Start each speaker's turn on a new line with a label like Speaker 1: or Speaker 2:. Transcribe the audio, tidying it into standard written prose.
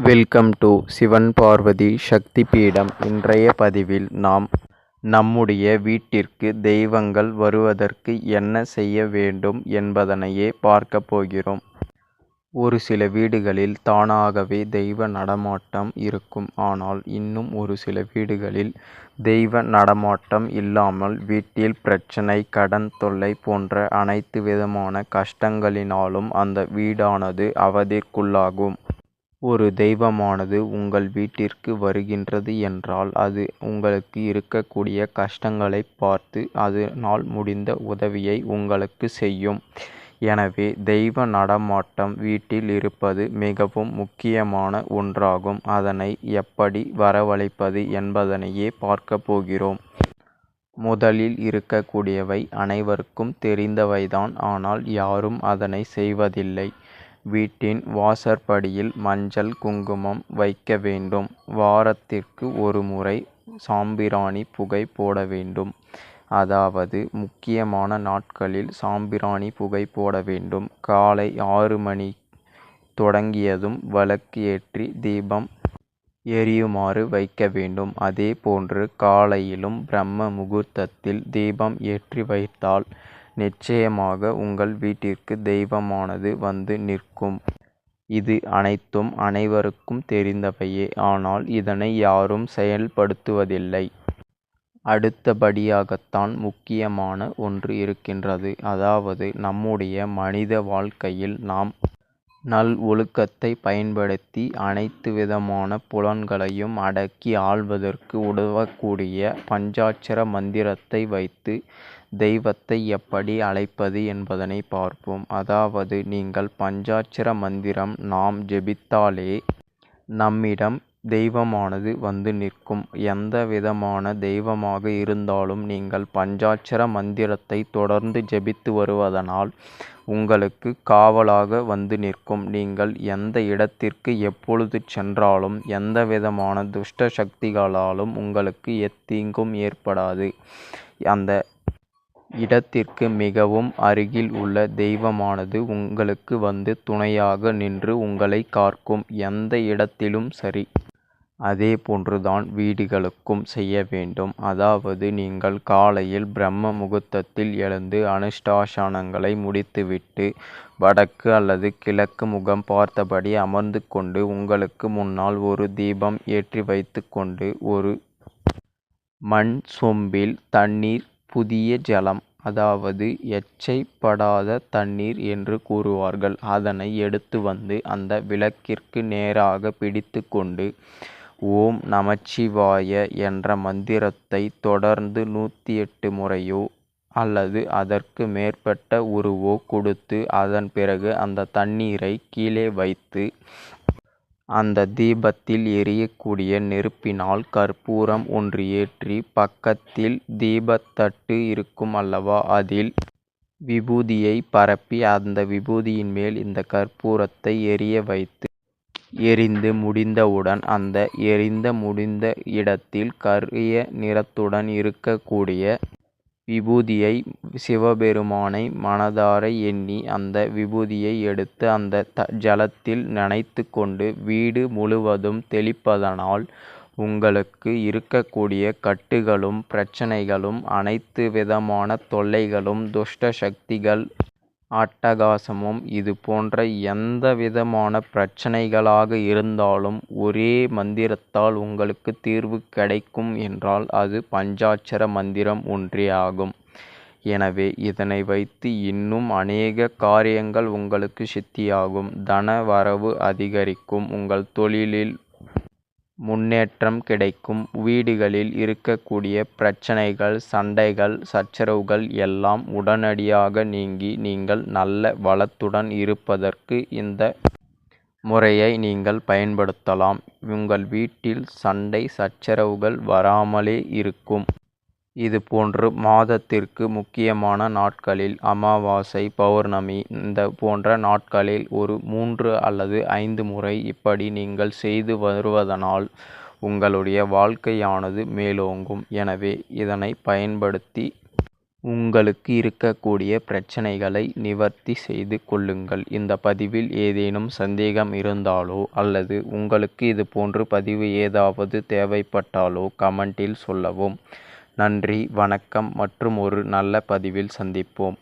Speaker 1: Welcome to Sivan Parvati சக்தி பீடம். இன்றைய பதிவில் நாம் நம்முடைய வீட்டிற்கு தெய்வங்கள் வருவதற்கு என்ன செய்ய வேண்டும் என்பதனையே பார்க்க போகிறோம். ஒரு சில வீடுகளில் தானாகவே தெய்வ நடமாட்டம் இருக்கும். ஆனால் இன்னும் ஒரு சில வீடுகளில் தெய்வ நடமாட்டம் இல்லாமல் வீட்டில் பிரச்சனை, கடன் தொல்லை போன்ற அனைத்து விதமான கஷ்டங்களினாலும் அந்த வீடானது அவதிக்குள்ளாகும். ஒரு தெய்வமானது உங்கள் வீட்டிற்கு வருகின்றது என்றால் அது உங்களுக்கு இருக்கக்கூடிய கஷ்டங்களை பார்த்து அதனால் முடிந்த உதவியை உங்களுக்கு செய்யும். எனவே தெய்வ நடமாட்டம் வீட்டில் இருப்பது மிகவும் முக்கியமான ஒன்றாகும். அதனை எப்படி வரவழைப்பது என்பதனையே பார்க்க போகிறோம். முதலில் இருக்கக்கூடியவை அனைவருக்கும் தெரிந்தவைதான். ஆனால் யாரும் அதனை செய்வதில்லை. வீட்டின் வாசற்படியில் மஞ்சள், குங்குமம் வைக்க வேண்டும். வாரத்திற்கு ஒரு முறை சாம்பிராணி புகை போட வேண்டும். அதாவது முக்கியமான நாட்களில் சாம்பிராணி புகை போட வேண்டும். காலை 6 மணி தொடங்கியதும் விளக்கு ஏற்றி தீபம் எரியுமாறு வைக்க வேண்டும். அதே போன்று காலையிலும் பிரம்ம முகூர்த்தத்தில் தீபம் ஏற்றி வைத்தால் நிச்சயமாக உங்கள் வீட்டிற்கு தெய்வமானது வந்து நிற்கும். இது அனைத்தும் அனைவருக்கும் தெரிந்தவையே. ஆனால் இதனை யாரும் செயல்படுத்துவதில்லை. அடுத்தபடியாகத்தான் முக்கியமான ஒன்று இருக்கின்றது. அதாவது நம்முடைய மனித வாழ்க்கையில் நாம் நல் ஒழுக்கத்தை பயன்படுத்தி அனைத்து விதமான புலன்களையும் அடக்கி ஆள்வதற்கு உதவக்கூடிய பஞ்சாட்சர மந்திரத்தை வைத்து தெய்வத்தை எப்படி அழைப்பது என்பதனை பார்ப்போம். அதாவது நீங்கள் பஞ்சாட்சர மந்திரம் நாம் ஜெபித்தாலே நம்மிடம் தெய்வமானது வந்து நிற்கும். எந்த விதமான தெய்வமாக இருந்தாலும் நீங்கள் பஞ்சாட்சர மந்திரத்தை தொடர்ந்து ஜெபித்து வருவதனால் உங்களுக்கு காவலாக வந்து நிற்கும். நீங்கள் எந்த இடத்திற்கு எப்பொழுது சென்றாலும் எந்த விதமான துஷ்ட சக்திகளாலும் உங்களுக்கு எத்தீங்கும் ஏற்படாது. அந்த இடத்திற்கு மிகவும் அருகில் உள்ள தெய்வமானது உங்களுக்கு வந்து துணையாக நின்று உங்களை காக்கும். எந்த இடத்திலும் சரி. அதே போன்றுதான் வீடுகளுக்கும் செய்ய வேண்டும். அதாவது நீங்கள் காலையில் பிரம்ம முகூர்த்தத்தில் எழுந்து அனுஷ்டாசனங்களை முடித்துவிட்டு வடக்கு அல்லது கிழக்கு முகம் பார்த்தபடி அமர்ந்து கொண்டு உங்களுக்கு முன்னால் ஒரு தீபம் ஏற்றி வைத்து கொண்டு ஒரு மண் சொம்பில் தண்ணீர், புதிய ஜலம், அதாவது எச்சைப்படாத தண்ணீர் என்று கூறுவார்கள், அதனை எடுத்து வந்து அந்த விளக்கிற்கு நேராக பிடித்து கொண்டு ஓம் நமச்சிவாய என்ற மந்திரத்தை தொடர்ந்து 108 முறையோ அல்லது அதற்கு மேற்பட்ட உருவோ கொடுத்து அதன் பிறகு அந்த தண்ணீரை கீழே வைத்து அந்த தீபத்தில் எரியக்கூடிய நெருப்பினால் கற்பூரம் ஒன்று ஏற்றி பக்கத்தில் தீபத்தட்டு இருக்கும் அல்லவா, அதில் விபூதியை பரப்பி அந்த விபூதியின் மேல் இந்த கற்பூரத்தை எரிய வைத்து எரிந்து முடிந்தவுடன் அந்த எரிந்து முடிந்த இடத்தில் கரிய நிறத்துடன் இருக்கக்கூடிய விபூதியை சிவபெருமானை மனதார எண்ணி அந்த விபூதியை எடுத்து அந்த ஜலத்தில் நனைத்து கொண்டு வீடு முழுவதும் தெளிப்பதனால் உங்களுக்கு இருக்கக்கூடிய கட்டுகளும் பிரச்சனைகளும் அனைத்து விதமான தொல்லைகளும் துஷ்ட சக்திகள் அட்டகாசமும் இது போன்ற எந்த விதமான பிரச்சனைகளாக இருந்தாலும் ஒரே மந்திரத்தால் உங்களுக்கு தீர்வு கிடைக்கும் என்றால் அது பஞ்சாட்சர மந்திரம் ஒன்றே ஆகும். எனவே இதனை வைத்து இன்னும் அநேக காரியங்கள் உங்களுக்கு சித்தியாகும். தன வரவு அதிகரிக்கும். உங்கள் தொழிலில் முன்னேற்றம் கிடைக்கும். வீடுகளில் இருக்கக்கூடிய பிரச்சனைகள், சண்டைகள், சச்சரவுகள் எல்லாம் உடனடியாக நீங்கி நீங்கள் நல்ல வளத்துடன் இருப்பதற்கு இந்த முறையை நீங்கள் பயன்படுத்தலாம். உங்கள் வீட்டில் சண்டை சச்சரவுகள் வராமலே இருக்கும். இது போன்று மாதத்திற்கு முக்கியமான நாட்களில் அமாவாசை, பௌர்ணமி இந்த போன்ற நாட்களில் ஒரு 3 அல்லது 5 முறை இப்படி நீங்கள் செய்து வருவதனால் உங்களுடைய வாழ்க்கையானது மேலோங்கும். எனவே இதனை பயன்படுத்தி உங்களுக்கு இருக்கக்கூடிய பிரச்சனைகளை நிவர்த்தி செய்து கொள்ளுங்கள். இந்த பதிவில் ஏதேனும் சந்தேகம் இருந்தாலோ அல்லது உங்களுக்கு இது போன்று பதிவு ஏதாவது தேவைப்பட்டாலோ கமெண்டில் சொல்லவும். நன்றி, வணக்கம். மற்றும் ஒரு நல்ல பதிவில் சந்திப்போம்.